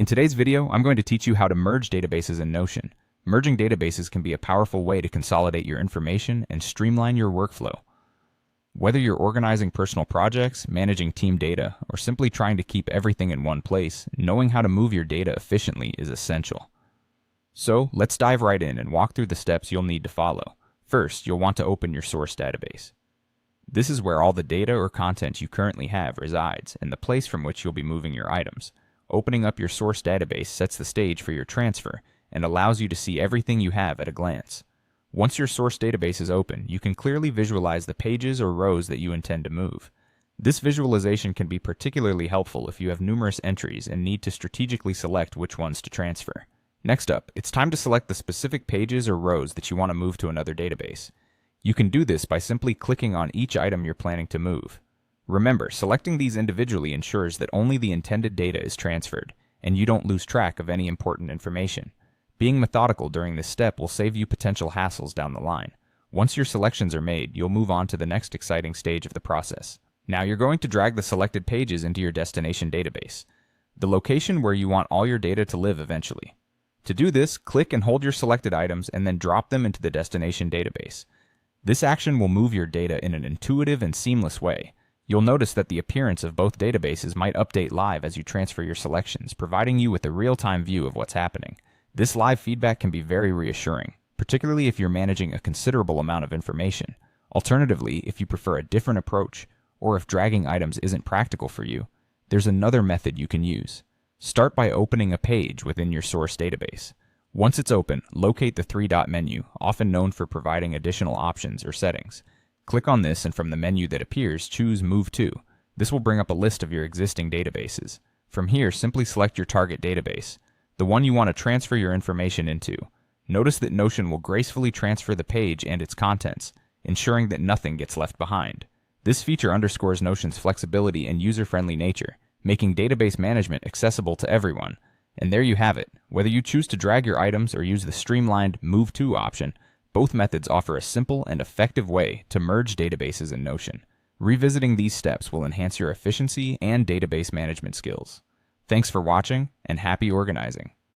In today's video, I'm going to teach you how to merge databases in Notion. Merging databases can be a powerful way to consolidate your information and streamline your workflow. Whether you're organizing personal projects, managing team data, or simply trying to keep everything in one place, knowing how to move your data efficiently is essential. So, let's dive right in and walk through the steps you'll need to follow. First, you'll want to open your source database. This is where all the data or content you currently have resides, and the place from which you'll be moving your items. Opening up your source database sets the stage for your transfer and allows you to see everything you have at a glance. Once your source database is open, you can clearly visualize the pages or rows that you intend to move. This visualization can be particularly helpful if you have numerous entries and need to strategically select which ones to transfer. Next up, it's time to select the specific pages or rows that you want to move to another database. You can do this by simply clicking on each item you're planning to move. Remember, selecting these individually ensures that only the intended data is transferred, and you don't lose track of any important information. Being methodical during this step will save you potential hassles down the line. Once your selections are made, you'll move on to the next exciting stage of the process. Now you're going to drag the selected pages into your destination database, the location where you want all your data to live eventually. To do this, click and hold your selected items and then drop them into the destination database. This action will move your data in an intuitive and seamless way. You'll notice that the appearance of both databases might update live as you transfer your selections, providing you with a real-time view of what's happening. This live feedback can be very reassuring, particularly if you're managing a considerable amount of information. Alternatively, if you prefer a different approach, or if dragging items isn't practical for you, there's another method you can use. Start by opening a page within your source database. Once it's open, locate the three-dot menu, often known for providing additional options or settings. Click on this and from the menu that appears, choose Move To. This will bring up a list of your existing databases. From here, simply select your target database, the one you want to transfer your information into. Notice that Notion will gracefully transfer the page and its contents, ensuring that nothing gets left behind. This feature underscores Notion's flexibility and user-friendly nature, making database management accessible to everyone. And there you have it. Whether you choose to drag your items or use the streamlined Move To option, both methods offer a simple and effective way to merge databases in Notion. Revisiting these steps will enhance your efficiency and database management skills. Thanks for watching, and happy organizing.